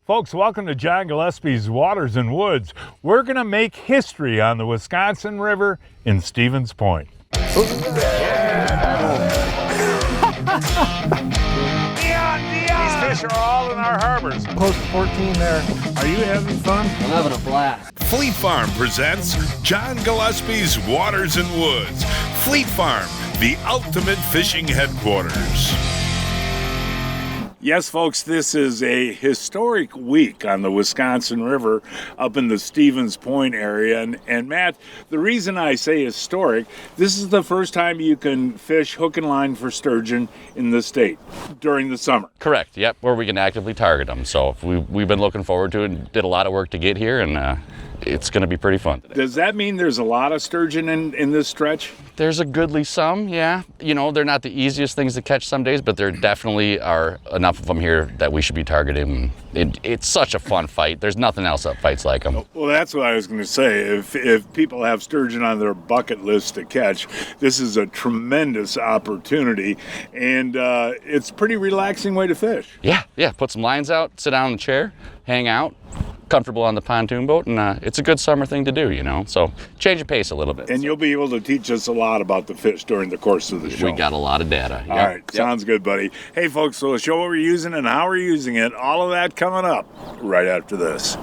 Folks, welcome to John Gillespie's Waters and Woods. We're going to make history on the Wisconsin River in Stevens Point. These fish are all in our harbors. Close to 14 there. Are you having fun? I'm having a blast. Fleet Farm presents John Gillespie's Waters and Woods. Fleet Farm, the ultimate fishing headquarters. Yes, folks, this is a historic week on the Wisconsin River up in the Stevens Point area. And Matt, the reason I say historic, this is the first time you can fish hook and line for sturgeon in the state during the summer. Correct, yep, where we can actively target them. So we've been looking forward to it and did a lot of work to get here, and it's going to be pretty fun today. Does that mean there's a lot of sturgeon in this stretch? There's a goodly some, yeah. You know, they're not the easiest things to catch some days, but there definitely are enough of them here that we should be targeting. It's such a fun fight. There's nothing else that fights like them. Well, that's what I was going to say. If people have sturgeon on their bucket list to catch, this is a tremendous opportunity, and it's a pretty relaxing way to fish. Yeah. Put some lines out, sit down in the chair, hang out, comfortable on the pontoon boat, and it's a good summer thing to do, you know. So change of pace a little bit. And you'll be able to teach us a lot about the fish during the course of the show. We got a lot of data. All right, sounds good, buddy. Hey, folks, so the show we're using and how we're using it, all of that coming up right after this.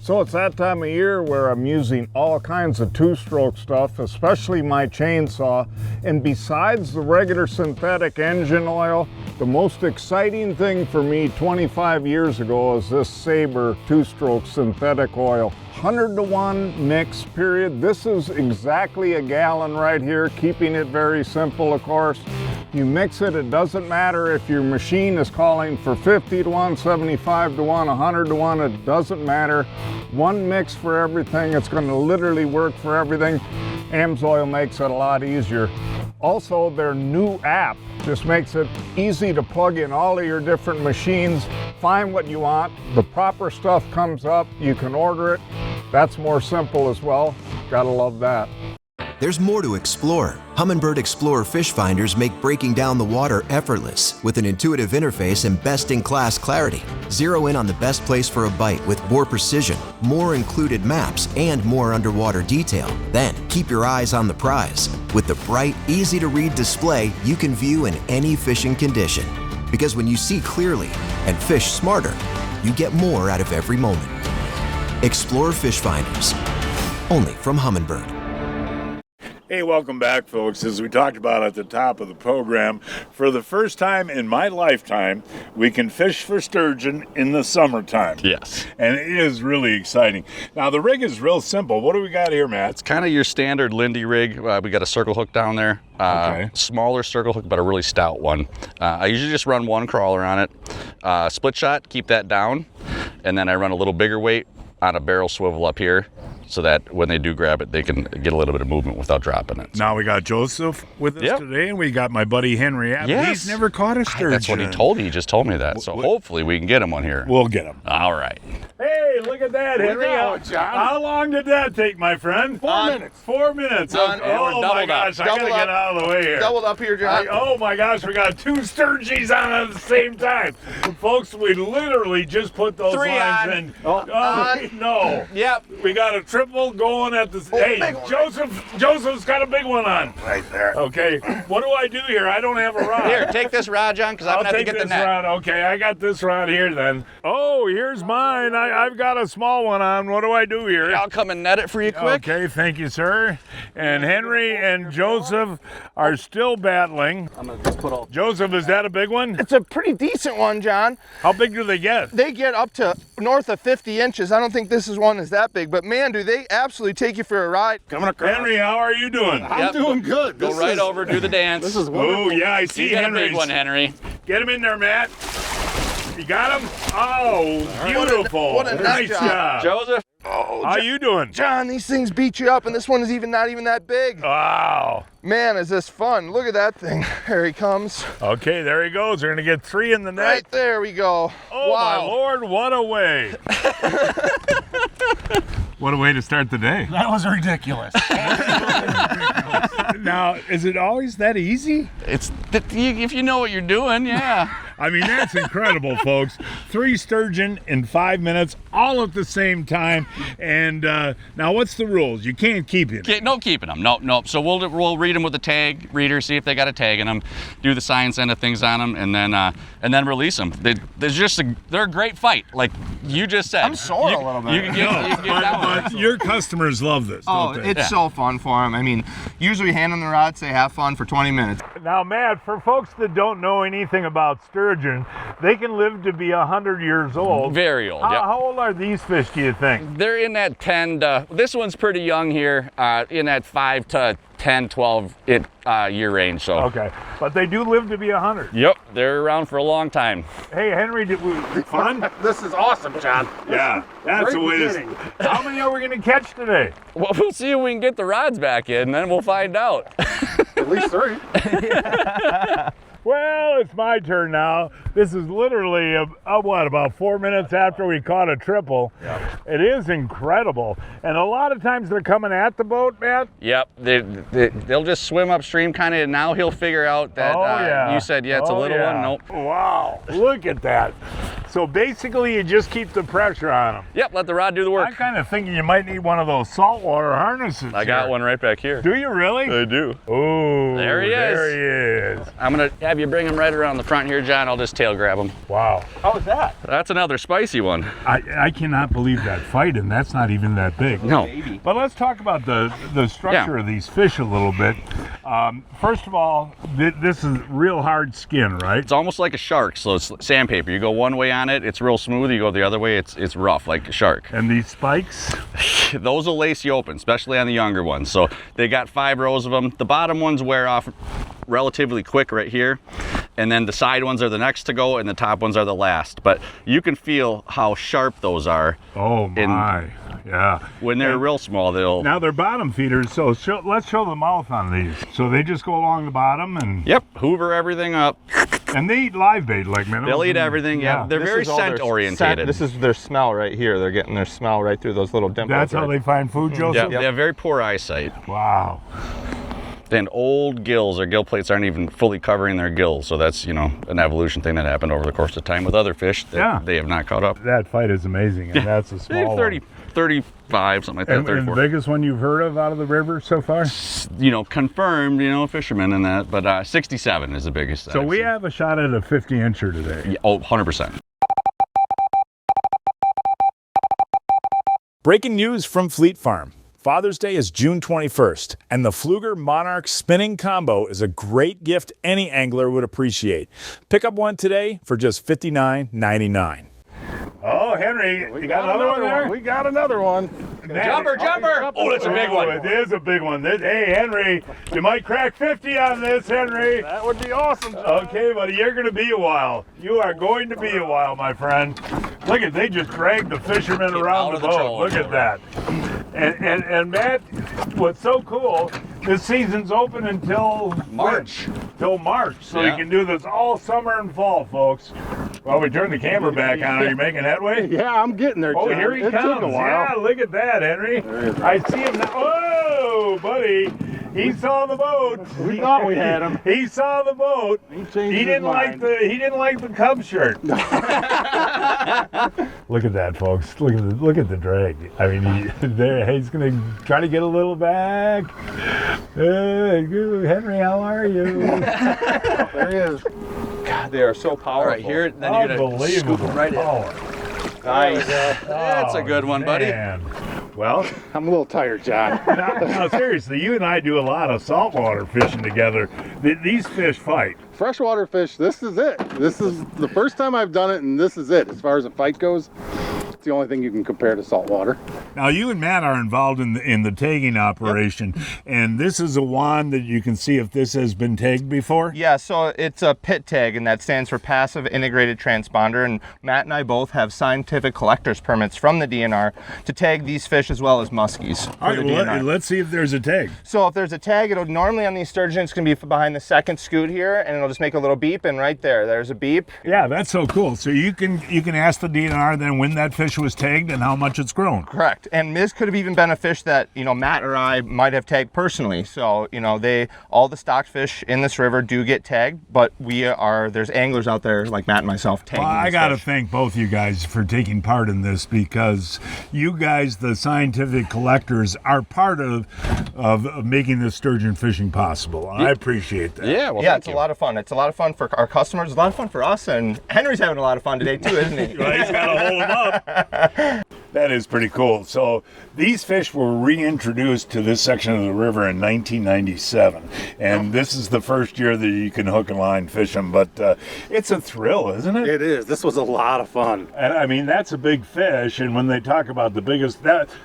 So it's that time of year where I'm using all kinds of two-stroke stuff, especially my chainsaw. And besides the regular synthetic engine oil, the most exciting thing for me 25 years ago is this Sabre two-stroke synthetic oil. 100-to-1 mix, period. This is exactly a gallon right here, keeping it very simple, of course. You mix it, it doesn't matter if your machine is calling for 50-to-1, 75-to-1, 100-to-1, it doesn't matter. One mix for everything, it's going to literally work for everything. AMSOIL makes it a lot easier. Also, their new app just makes it easy to plug in all of your different machines, find what you want, the proper stuff comes up, you can order it. That's more simple as well. Gotta love that. There's more to explore. Humminbird Explorer fish finders make breaking down the water effortless with an intuitive interface and best-in-class clarity. Zero in on the best place for a bite with more precision, more included maps, and more underwater detail. Then keep your eyes on the prize. With the bright, easy-to-read display, you can view in any fishing condition. Because when you see clearly and fish smarter, you get more out of every moment. Explore fish finders, only from Humminbird. Hey, welcome back, folks. As we talked about at the top of the program, for the first time in my lifetime, we can fish for sturgeon in the summertime. Yes. And it is really exciting. Now, the rig is real simple. What do we got here, Matt? It's kind of your standard Lindy rig. We got a circle hook down there. Okay. Smaller circle hook, but a really stout one. I usually just run one crawler on it. Split shot, keep that down. And then I run a little bigger weight on a barrel swivel up here, so that when they do grab it, they can get a little bit of movement without dropping it. Now we got Jozef with us today, and we got my buddy Henry. Yes. He's never caught a sturgeon. That's what he told me. He just told me that. So hopefully we can get him on here. We'll get him. All right. Hey, look at that, Henry. How long did that take, my friend? 4 minutes. 4 minutes. Done, and we're oh, my gosh. I got to get out of the way here. Doubled up here, John. Oh, my gosh. We got two sturgeons on at the same time. Folks, we literally just put those lines in. No. Yep. We got a triple going at the... Hey, Joseph's got a big one on. Right there. Okay. What do I do here? I don't have a rod. Here, take this rod, John, because I'm going to have to get the net. Rod. Okay, I got this rod here then. Oh, here's mine. I've got a small one on. What do I do here? I'll come and net it for you quick. Okay, thank you, sir. And Henry and Jozef are still battling. I'm going to just put all... Jozef, is that a big one? It's a pretty decent one, John. How big do they get? They get up to north of 50 inches. I don't think this one is that big, but man, do they absolutely take you for a ride. Coming across. Henry, how are you doing? I'm doing good. Go right over, do the dance. This is wonderful. Oh, yeah, I see You got a Henry's. big one, Henry. Get him in there, Matt. You got him? Oh, beautiful. What a nice job. Jozef. Oh, how you doing? John, these things beat you up, and this one is not even that big. Wow. Man, is this fun. Look at that thing. Here he comes. Okay, there he goes. They're going to get 3 in the net. Right there we go. Oh, wow. my Lord, what a way. What a way to start the day. That was ridiculous. Now, is it always that easy? It's If you know what you're doing, yeah. I mean, that's incredible, folks. 3 sturgeon in 5 minutes, all at the same time. And now, what's the rules? You can't keep it. No keeping them. Nope. So we'll read them with the tag reader, see if they got a tag in them, do the science end of things on them, and then release them. They're a great fight, like you just said. I'm sore a little bit. You can get down But your customers love this, don't they? It's so fun for them. I mean, usually we hand them the rod, say have fun for 20 minutes. Now, Matt, for folks that don't know anything about sturgeon, they can live to be 100 years old. Very old. How old are these fish, do you think? They're in that 10 to, this one's pretty young here, in that 5 to 10, 12 year range. So. Okay, but they do live to be 100. Yep, they're around for a long time. Hey, Henry, fun? This is awesome, John. Yeah, that's the way to. How many are we going to catch today? Well, we'll see if we can get the rods back in, and then we'll find out. At least 3. Well, it's my turn now. This is literally about 4 minutes after we caught a triple. Yep. It is incredible. And a lot of times they're coming at the boat, Matt? Yep, they'll just swim upstream kind of, and now he'll figure out that you said, it's a little one. Nope. Wow, look at that. So basically you just keep the pressure on them. Yep, let the rod do the work. I'm kind of thinking you might need one of those saltwater harnesses. I got one right back here. Do you really? I do. Oh, there he is. There he is. I'm going to have you bring him right around the front here, John. I'll just tail grab him. Wow. How was that? That's another spicy one. I cannot believe that fight, and that's not even that big. No. But let's talk about the structure of these fish a little bit. First of all, this is real hard skin, right? It's almost like a shark, so it's sandpaper. You go one way on it, it's real smooth. You go the other way, it's rough like a shark. And these spikes? Those will lace you open, especially on the younger ones. So they got 5 rows of them. The bottom ones wear off relatively quick right here, and then the side ones are the next to go, and the top ones are the last. But you can feel how sharp those are. Oh my. Yeah. When they're real small, they'll... Now they're bottom feeders, so let's show the mouth on these. So they just go along the bottom and... Yep, hoover everything up. And they eat live bait like minnows. They'll eat everything, yeah. They're very scent orientated. This is their smell right here. They're getting their smell right through those little dimples. That's how they find food, Jozef? Yeah, they have very poor eyesight. Wow. And old gills or gill plates aren't even fully covering their gills, so that's, an evolution thing that happened over the course of time with other fish that they have not caught up. That fight is amazing, and that's a small 35, something like that, 34. And the biggest one you've heard of out of the river so far? Confirmed, fishermen and that, but 67 is the biggest. So we have a shot at a 50-incher today. Yeah, 100%. Breaking news from Fleet Farm. Father's Day is June 21st, and the Pflueger Monarch Spinning Combo is a great gift any angler would appreciate. Pick up one today for just $59.99. Oh, Henry, you got another one there? We got another one. Jumper! Oh, that's a big one. It is a big one. Hey, Henry, you might crack 50 on this, Henry. That would be awesome, John. Okay, buddy, you're going to be a while. You are going to be a while, my friend. Look they just dragged the fishermen around the boat. Look at that. And Matt, what's so cool, this season's open until March. Till March, so you can do this all summer and fall, folks. Well, we turn the camera back on. Are you making headway? Yeah, I'm getting there, John. Oh, here he comes. Took a while. Yeah, look at that, Henry. I see him now. Whoa, buddy. He saw the boat. We thought we had him. He saw the boat. He didn't like the Cub shirt. Look at that, folks. Look at the drag. I mean, he's going to try to get a little back. Henry, how are you? There he is. God, they are so powerful. All right, here, then you're going to scoop them right in. Nice. That's a good one, buddy. Man. Well, I'm a little tired, John. now, seriously, you and I do a lot of saltwater fishing together. These fish fight. Freshwater fish, this is it. This is the first time I've done it, and this is it. As far as a fight goes, it's the only thing you can compare to saltwater. Now, you and Matt are involved in the tagging operation, and this is a wand that you can see if this has been tagged before. Yeah, so it's a PIT tag, and that stands for Passive Integrated Transponder, and Matt and I both have scientific collector's permits from the DNR to tag these fish as well as muskies. All right, well, let's see if there's a tag. So if there's a tag, it'll normally on these sturgeon, it's going to be behind the second scoot here, and it'll just make a little beep, and right there's a beep. Yeah, that's so cool. So you can ask the DNR then when that fish fish was tagged and how much it's grown. Correct. And this could have even been a fish that, Matt or I might have tagged personally. So, all the stocked fish in this river do get tagged, but there's anglers out there like Matt and myself tagging Well, I got to fish. thank both you guys for taking part in this, because you guys, the scientific collectors, are part of making this sturgeon fishing possible. I appreciate that. Yeah, well, Yeah, thank it's you. a lot of fun. It's a lot of fun for our customers. It's a lot of fun for us, and Henry's having a lot of fun today too, isn't he? Well, he's got to hold them up. That is pretty cool. So these fish were reintroduced to this section of the river in 1997, and this is the first year that you can hook and line fish them. But it's a thrill, isn't it? It is. This was a lot of fun. And I mean, that's a big fish. And when they talk about the biggest,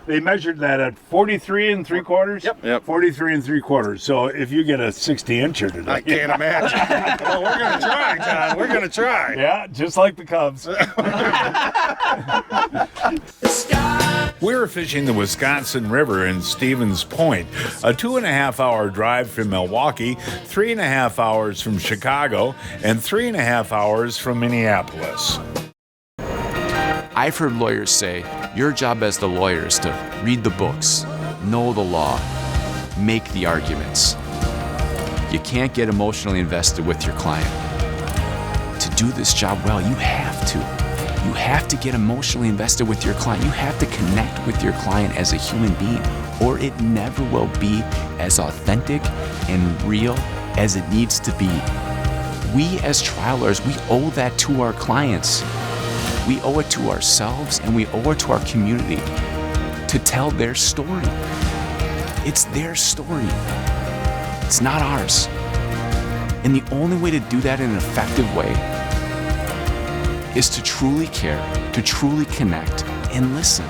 they measured that at 43 3/4. Yep. 43 3/4. So if you get a 60-incher today, I can't imagine. Well, we're going to try, John. We're going to try. yeah, just like the Cubs. We're fishing the Wisconsin River in Stevens Point, a 2.5-hour drive from Milwaukee, 3.5 hours from Chicago, and 3.5 hours from Minneapolis. I've heard lawyers say, your job as the lawyer is to read the books, know the law, make the arguments. You can't get emotionally invested with your client. To do this job well, you have to. You have to get emotionally invested with your client. You have to connect with your client as a human being, or it never will be as authentic and real as it needs to be. We as trial lawyers, we owe that to our clients. We owe it to ourselves, and we owe it to our community to tell their story. It's their story. It's not ours. And the only way to do that in an effective way is to truly care, to truly connect, and listen.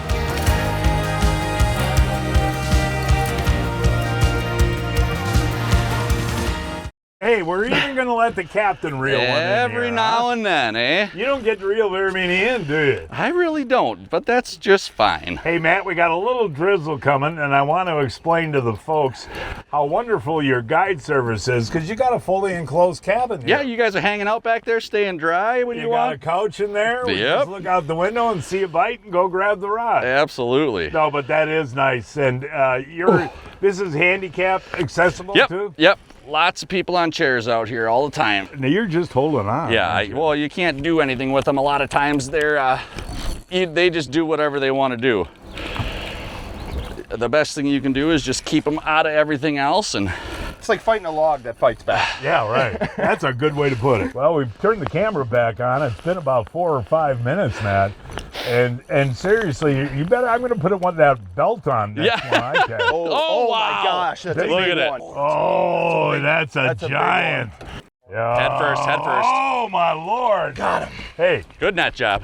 Hey, we're even going to let the captain reel one in Every here, now huh? and then, eh? You don't get to reel very many in, do you? I really don't, but that's just fine. Hey, Matt, we got a little drizzle coming, and I want to explain to the folks how wonderful your guide service is, because you got a fully enclosed cabin here. Yeah, you guys are hanging out back there, staying dry when you got a want? couch in there. We Yep. just look out the window and see a bite and go grab the rod. Absolutely. No, but that is nice. And this is handicap accessible too? Yep. Lots of people on chairs out here all the time. Now you're just holding on. Yeah, aren't you? well, you can't do anything with them. A lot of times they just do whatever they want to do. The best thing you can do is just keep them out of everything else, and It's like fighting a log that fights back. Yeah, right. That's a good way to put it. Well, we've turned the camera back on. It's been about 4 or 5 minutes, Matt. And seriously, you better. I'm going to put that belt on next one I catch. Oh, wow. My gosh, that's a Look big at it. one. Oh, that's a big giant. Yeah. Head first. Oh, my Lord. Got him. Hey, Good net job.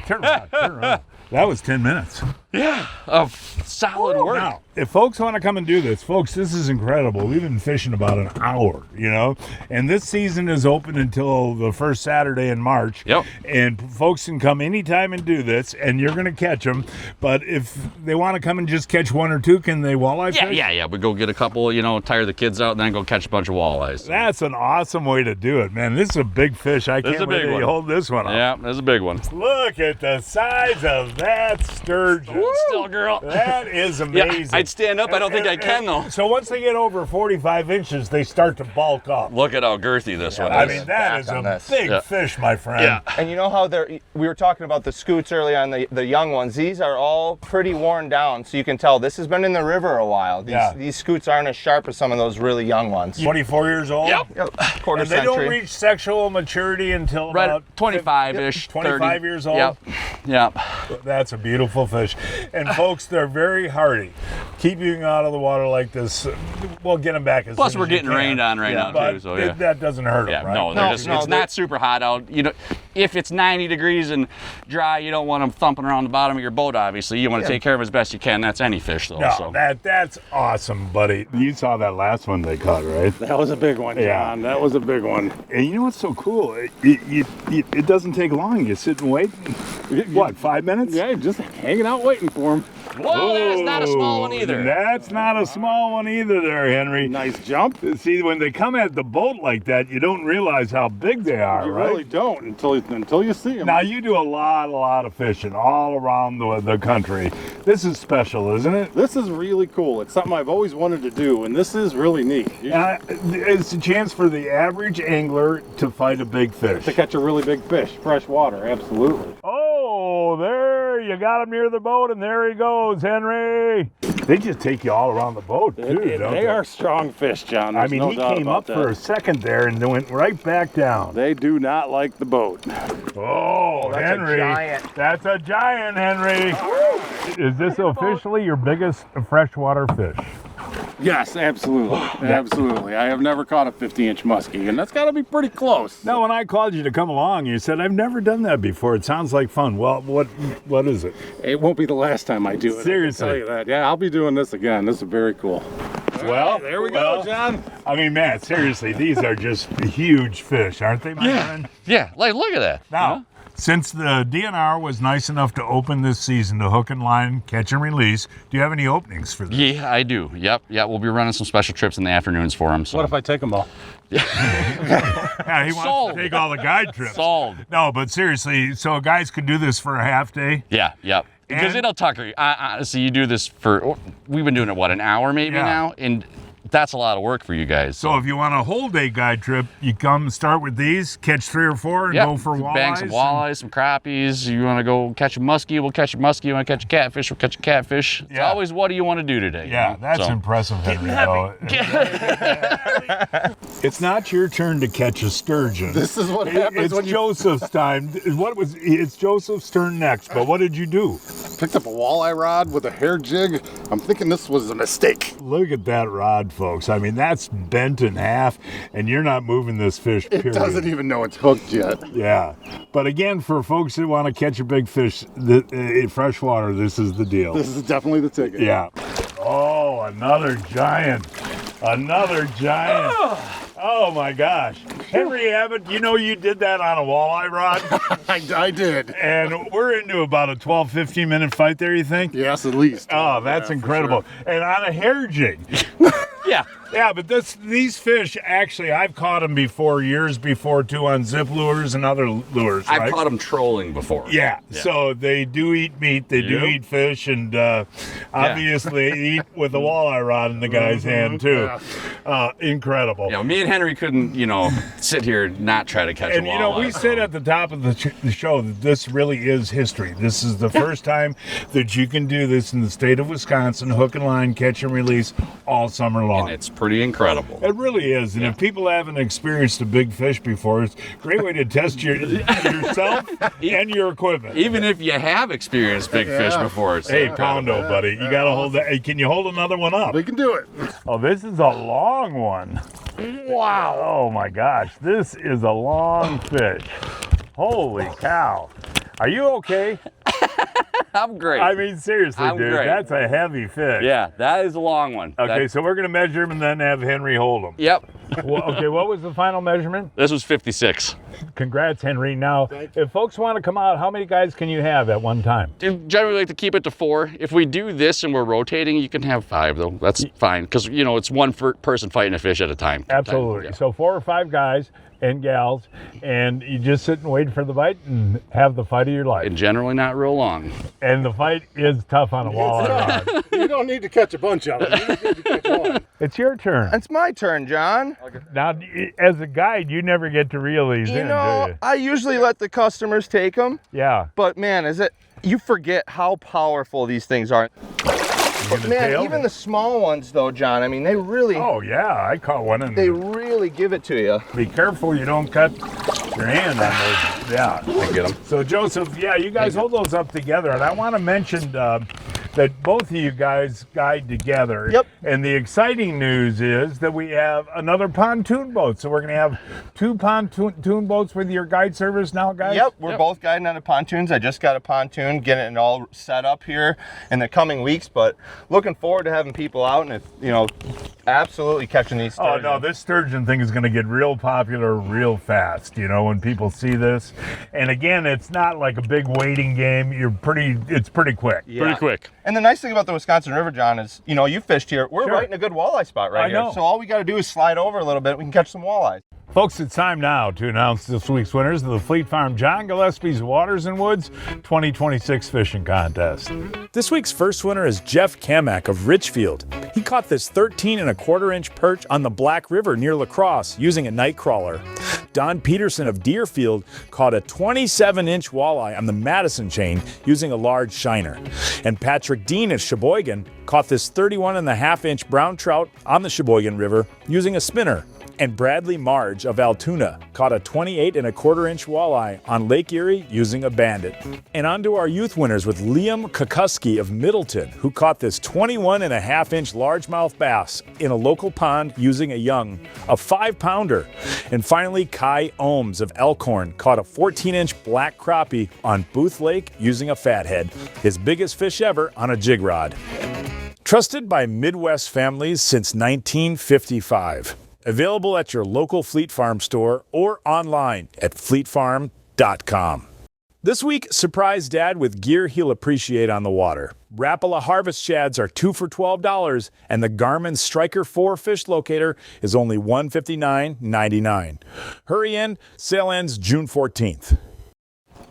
turn around. That was 10 minutes. Yeah, of solid work. Now, if folks want to come and do this, folks, this is incredible. We've been fishing about an hour, and this season is open until the first Saturday in March. Yep. And folks can come anytime and do this, and you're going to catch them. But if they want to come and just catch one or two, can they walleye fish? Yeah. We go get a couple, tire the kids out, and then go catch a bunch of walleyes. That's an awesome way to do it, man. This is a big fish. I This is can't a wait big till you one. hold this one up. Yeah, that's a big one. Look at the size of that sturgeon. Still, girl. That is Yeah, amazing. I'd stand up. I don't think I can, though. So once they get over 45 inches, they start to bulk up. Look at how girthy this one is. I mean, that is Back on a this. big Yeah. fish, my friend. Yeah. And you know how we were talking about the scoots early on, the young ones. These are all pretty worn down, so you can tell this has been in the river a while. These scoots aren't as sharp as some of those really young ones. 24 years old? Yep. Quarter And they century. don't reach sexual maturity until Right about at 25-ish. 25 30. years old? Yep. That's a beautiful fish. And folks, they're very hardy. Keeping them out of the water like this, we'll get them back as Plus, soon we're as you getting can. rained on right now, But too. So, yeah. that doesn't hurt them, right? No, No, it's they're- not super hot out. If it's 90 degrees and dry, you don't want them thumping around the bottom of your boat, obviously. You want to take care of it as best you can. That's any fish, though. No, so. that's awesome, buddy. You saw that last one they caught, right? That was a big one, John. Yeah. That was a big one. And you know what's so cool? It doesn't take long. You sit and wait. What, 5 minutes? Yeah, just hanging out waiting for him. Whoa, that's not a small one either. That's not a small one either there, Henry. Nice jump. See, when they come at the boat like that, you don't realize how big they are, You right? really don't until you see them. Now, you do a lot of fishing all around the country. This is special, isn't it? This is really cool. It's something I've always wanted to do, and this is really neat. It's a chance for the average angler to fight a big fish. To catch a really big fish, fresh water, absolutely. Oh, there, you got him near the boat, and there he goes, Henry. They just take you all around the boat, too, don't They are strong fish, John. There's I mean, no he doubt came about up for a second there and then went right back down. They do not like the boat. Oh, That's Henry. a giant. That's a giant, Henry. Is this officially your biggest freshwater fish? Yes, absolutely. Absolutely. I have never caught a 50-inch muskie, and that's got to be pretty close. No, when I called you to come along, you said, I've never done that before. It sounds like fun. Well, what is it? It won't be the last time I do it. Seriously. I can tell you that. Yeah, I'll be doing this again. This is very cool. Well, there we go, John. I mean, Matt, seriously, these are just huge fish, aren't they, my friend? Yeah, like look at that. Now, since the DNR was nice enough to open this season to hook and line, catch and release, do you have any openings for this? Yeah, I do. Yep. We'll be running some special trips in the afternoons for them. So. What if I take them all? Yeah, he wants Sold. to take all the guide trips. Sold. No, but seriously, so guys could do this for a half day? Yeah, yep. Because And- it'll tucker you. Honestly, you do this for, we've been doing it, an hour maybe Yeah. now? And that's a lot of work for you guys. So if you want a whole day guide trip, you come start with these, catch 3 or 4, and Yep. go for walleyes. Bang some walleyes, some crappies. You want to go catch a muskie, we'll catch a muskie. You want to catch a catfish, we'll catch a catfish. It's Yeah. always, what do you want to do today? Yeah, you know? that's So- impressive, Henry. Though. It's not your turn to catch a sturgeon. This is what happens It's when you Joseph's time. It's Joseph's turn next, but what did you do? picked up a walleye rod with a hair jig. I'm thinking this was a mistake. Look at that rod, folks. I mean, that's bent in half, and you're not moving this fish, It period. doesn't even know it's hooked yet. Yeah. But again, for folks that want to catch a big fish in freshwater, this is the deal. This is definitely the ticket. Yeah. Oh, another giant. Another giant. Oh my gosh. Henry Abbott, you know you did that on a walleye rod? I did. And we're into about a 12, 15 minute fight there, you think? Yes, at least. Oh, that's Yeah, for incredible. And on a hair jig. Yeah. Yeah, but these fish, actually, I've caught them before, years before, too, on zip lures and other lures, right? I've caught them trolling before. Yeah, so they do eat meat, they do eat fish, and obviously eat with a walleye rod in the guy's hand, too. Incredible. Yeah, me and Henry couldn't, sit here and not try to catch And a you know, walleye. we said at the top of the show that this really is history. This is the first time that you can do this in the state of Wisconsin, hook and line, catch and release all summer long. And it's pretty incredible. It really is. And if people haven't experienced a big fish before, it's a great way to test yourself and your equipment. Even if you have experienced big fish before. It's Hey, Pondo, buddy, you got to hold that. Hey, can you hold another one up? We can do it. Oh, this is a long one. Wow. Oh, my gosh. This is a long fish. Holy cow. Are you okay? I'm great. I mean, seriously, I'm dude, great. that's a heavy fish. Yeah, that is a long one. Okay, so we're going to measure him and then have Henry hold him. Yep. Well, okay, what was the final measurement? This was 56. Congrats, Henry. Now, if folks want to come out, how many guys can you have at one time? Generally like to keep it to 4. If we do this and we're rotating, you can have 5 though. That's fine because it's one person fighting a fish at a time. Absolutely. Yeah. So 4 or 5 guys and gals, and you just sit and wait for the bite and have the fight of your life. And generally not real long. And the fight is tough on a walleye rod. You don't need to catch a bunch of them. You just need to catch one. It's your turn. It's my turn, John. Now, as a guide, you never get to reel these in, do you? I usually let the customers take them, Yeah. but man, you forget how powerful these things are. The Man, tail? even the small ones though, John, I mean, they really, Oh, yeah, I caught one in they there. really give it to you. Be careful you don't cut your hand on those. Yeah. I get them. So, Joseph, yeah, you guys hold those up together. And I want to mention that both of you guys guide together. Yep. And the exciting news is that we have another pontoon boat. So we're going to have 2 pontoon boats with your guide service now, guys? Yep, we're both guiding on the pontoons. I just got a pontoon, getting it all set up here in the coming weeks, but looking forward to having people out and, absolutely catching these Oh, sturgeon. no, this sturgeon thing is going to get real popular real fast, when people see this. And again, it's not like a big waiting game. It's pretty quick. Yeah. Pretty quick. And the nice thing about the Wisconsin River, John, is, you know, you fished here. We're Sure. right in a good walleye spot right here. know. So all we got to do is slide over a little bit. We can catch some walleyes. Folks, it's time now to announce this week's winners of the Fleet Farm John Gillespie's Waters and Woods 2026 Fishing Contest. This week's first winner is Jeff Kamak of Richfield. He caught this 13¼ inch perch on the Black River near La Crosse using a night crawler. Don Peterson of Deerfield caught a 27-inch walleye on the Madison chain using a large shiner. And Patrick Dean of Sheboygan caught this 31½-inch brown trout on the Sheboygan River using a spinner. And Bradley Marge of Altoona caught a 28¼ inch walleye on Lake Erie using a bandit. And on to our youth winners with Liam Kukuski of Middleton, who caught this 21½-inch largemouth bass in a local pond using a young, a 5-pounder. And finally, Kai Ohms of Elkhorn caught a 14-inch black crappie on Booth Lake using a fathead, his biggest fish ever on a jig rod. Trusted by Midwest families since 1955. Available at your local Fleet Farm store or online at fleetfarm.com. This week, surprise Dad with gear he'll appreciate on the water. Rapala Harvest Shads are 2 for $12, and the Garmin Striker 4 fish locator is only $159.99. Hurry in, sale ends June 14th.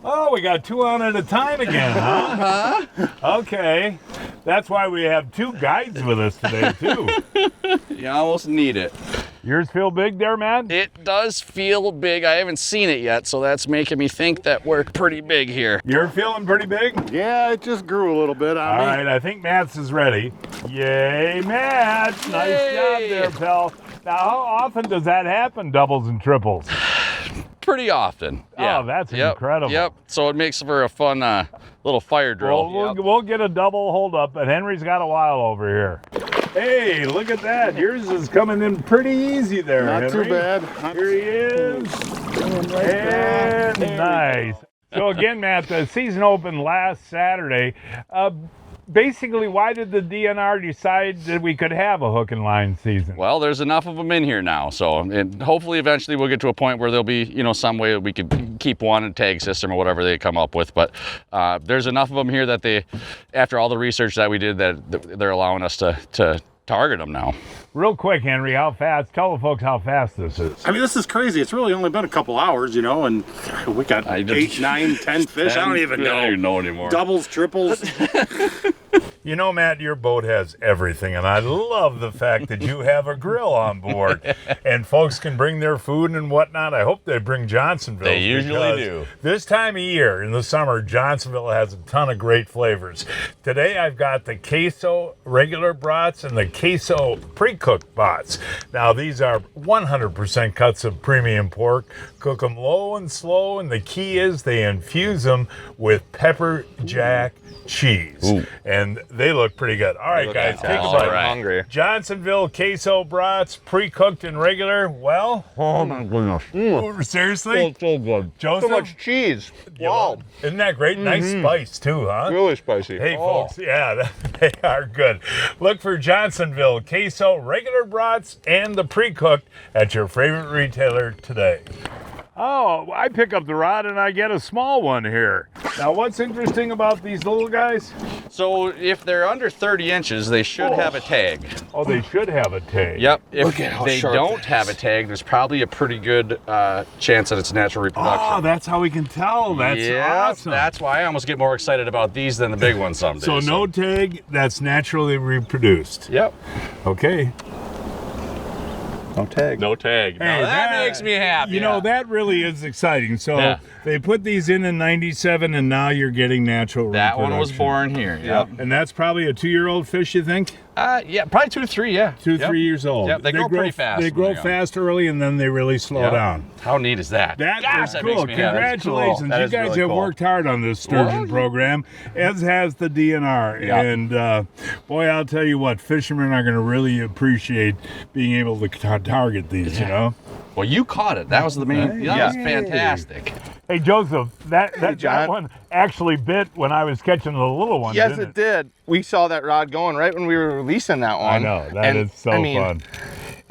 Oh, we got 2 on at a time again, huh? Okay. That's why we have 2 guides with us today, too. You almost need it. Yours feel big there, Matt? It does feel big. I haven't seen it yet, so that's making me think that we're pretty big here. You're feeling pretty big? Yeah, it just grew a little bit on me. All right, I think Matt's is ready. Yay, Matt! Nice job there, pal. Now, how often does that happen, doubles and triples? Pretty often. Yeah. Oh, that's incredible. Yep. So it makes for a fun little fire drill. Well, we'll get a double hold up, but Henry's got a while over here. Hey, look at that. Yours is coming in pretty easy there, Not Henry. too bad. Here he is. And nice. So again, Matt, the season opened last Saturday. Basically, why did the DNR decide that we could have a hook and line season? Well, there's enough of them in here now, so and hopefully eventually we'll get to a point where there'll be, you know, some way that we could keep one in tag system or whatever they come up with. But there's enough of them here that they, after all the research that we did, that they're allowing us to target them now. Real quick, Henry, how fast? Tell the folks how fast this is. I mean, this is crazy. It's really only been a couple hours, you know, and we got 8, 9, 10 fish. I don't even know anymore. Doubles, triples. You know, Matt, your boat has everything, and I love the fact that you have a grill on board, and folks can bring their food and whatnot. I hope they bring Johnsonville. They usually do. This time of year, in the summer, Johnsonville has a ton of great flavors. Today, I've got the queso regular brats and the queso pre-cooked brats. Now, these are 100% cuts of premium pork. Cook them low and slow, and the key is they infuse them with pepper jack cheese. Ooh. And they look pretty good. All right, guys, take a bite. Right. Hungry. Johnsonville queso brats, pre-cooked and regular. Well, Oh my goodness. seriously? So good. Joseph? So much cheese. Wow. Isn't that great? Nice spice, too, huh? Really spicy. Hey, folks, yeah, they are good. Look for Johnsonville queso, regular brats, and the pre-cooked at your favorite retailer today. Oh, I pick up the rod and I get a small one here. Now, what's interesting about these little guys? So if they're under 30 inches, they should have a tag. Oh, they should have a tag. Yep. If Look at how they sharp don't that have a tag, there's probably a pretty good chance that it's natural reproduction. Oh, that's how we can tell. That's awesome. That's why I almost get more excited about these than the big ones some days. So no tag, that's naturally reproduced. Yep. Okay. No tag. No tag. Hey, Now that makes me happy. You know, that really is exciting. So Yeah. they put these in '97, and now you're getting natural that one was reproduction. born here. Yep. And that's probably a 2-year-old fish, you think? Yeah, probably 2 to 3. Yeah. 2, Yep. 3 years old. Yep, they grow pretty fast They when grow they're young. fast early, and then they really slow Yep. down. How neat is that? That Gosh, is that cool. makes me happy. Congratulations. Cool. That You is guys really have cool. worked hard on this sturgeon program, as has the DNR. Yeah. And boy, I'll tell you what, fishermen are going to really appreciate being able to target these, you know? Well, you caught it. That was the main. That was fantastic. Hey, Joseph, that John. one actually bit when I was catching the little one. Yes, didn't it did. We saw that rod going right when we were releasing that one. I know. That is so I mean, fun.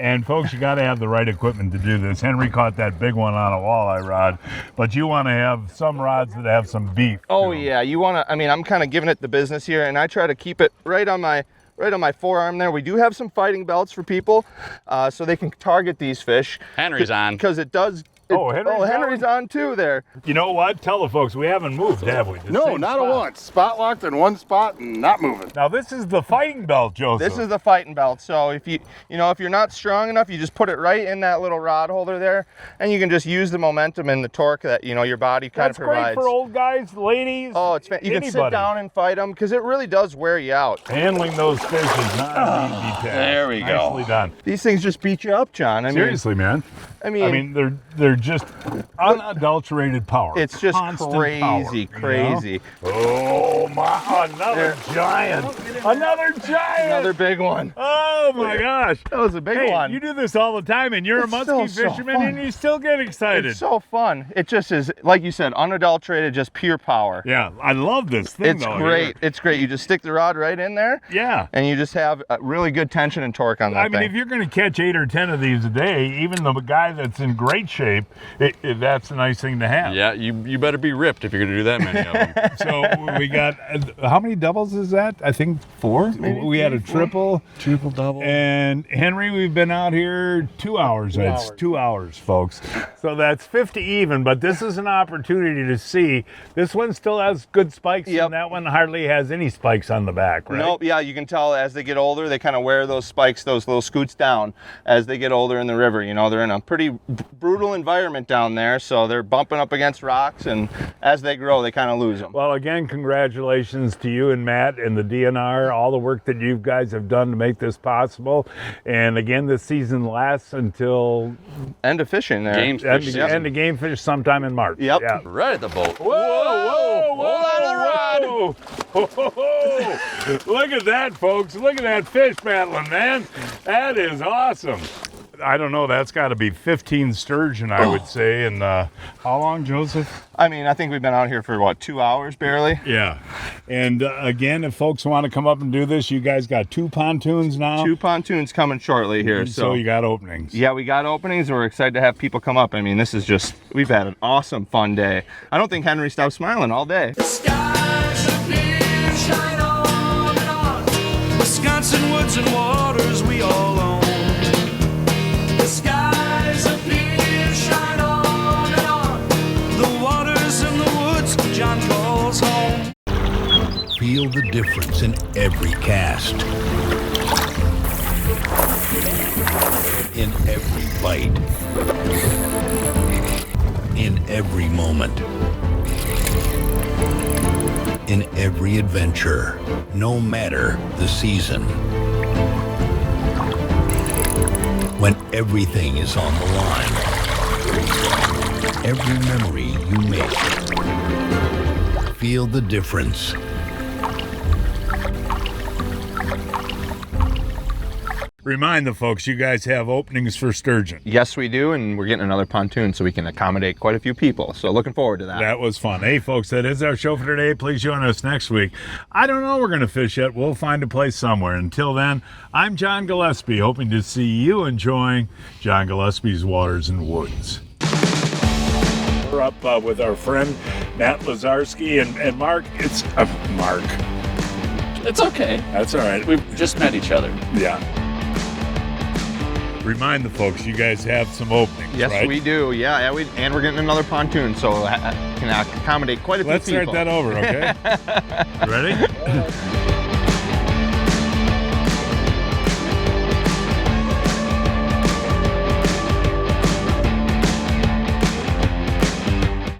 And folks, you got to have the right equipment to do this. Henry caught that big one on a walleye rod, but you want to have some rods that have some beef. Oh yeah, you want to, I mean, I'm kind of giving it the business here, and I try to keep it right on my forearm there. We do have some fighting belts for people, so they can target these fish. Henry's on. Because it does. Henry's on too there. You know what? Tell the folks, we haven't moved, have we? No, not a once. Spot locked in one spot and not moving. Now this is the fighting belt, Jozef. This is the fighting belt. So if if you're not strong enough, you just put it right in that little rod holder there, and you can just use the momentum and the torque that your body kind of provides. That's great for old guys, ladies. Oh, it's you can sit down and fight them because it really does wear you out. Handling those fish is not an easy task. There we go. Nicely done. These things just beat you up, John. Seriously, man. I mean, they're just unadulterated power. It's just crazy. Oh my! Another giant! Another big one. Oh my gosh! That was a big one. You do this all the time, and you're a muskie fisherman, and you still get excited. It's so fun. It just is, like you said, unadulterated, just pure power. Yeah, I love this thing. It's great. It's great. You just stick the rod right in there. Yeah. And you just have a really good tension and torque on that thing. I mean, if you're going to catch 8 or 10 of these a day, even the guy that's in great shape, that's a nice thing to have. Yeah, you better be ripped if you're going to do that many of them. So we got, how many doubles is that? I think 4. Maybe we had a triple, double. And Henry, we've been out here 2 hours. It's 2 hours, folks. So that's 50 even, but this is an opportunity to see. This one still has good spikes, and that one hardly has any spikes on the back, right? Nope, yeah, you can tell as they get older, they kind of wear those spikes, those little scoots down as they get older in the river. They're in a pretty brutal environment down there, so they're bumping up against rocks, and as they grow, they kind of lose them. Well, again, congratulations to you and Matt and the DNR, all the work that you guys have done to make this possible. And again, this season lasts until end of fishing there. End of game fish sometime in March. Yep. Yeah. Right at the boat. Whoa! Hold on to the rod. Look at that, folks. Look at that fish battling, man. That is awesome. I don't know, that's got to be 15 sturgeon, I would say. And how long, Jozef? I mean, I think we've been out here for, 2 hours barely? Yeah. And again, if folks want to come up and do this, you guys got 2 pontoons now? 2 pontoons coming shortly here. So you got openings. Yeah, we got openings. We're excited to have people come up. I mean, this is just, we've had an awesome, fun day. I don't think Henry stopped smiling all day. The skies are clear, shine on and on. Wisconsin woods and waters we all own. The skies are clear, shine on and on. The waters and the woods John calls home. Feel the difference in every cast, in every bite, in every moment, in every adventure, no matter the season. When everything is on the line, every memory you make, feel the difference. Remind the folks, you guys have openings for sturgeon. Yes, we do, and we're getting another pontoon so we can accommodate quite a few people. So looking forward to that. That was fun. Hey, folks, that is our show for today. Please join us next week. I don't know where we're going to fish yet. We'll find a place somewhere. Until then, I'm John Gillespie, hoping to see you enjoying John Gillespie's Waters and Woods. We're up with our friend Matt Lazarski and Mark. It's Mark. It's okay. That's all right. We've just met each other. Yeah. Remind the folks, you guys have some openings, yes, right? We do. Yeah, and we're getting another pontoon, so can accommodate quite a few people. Let's start that over, okay? You ready?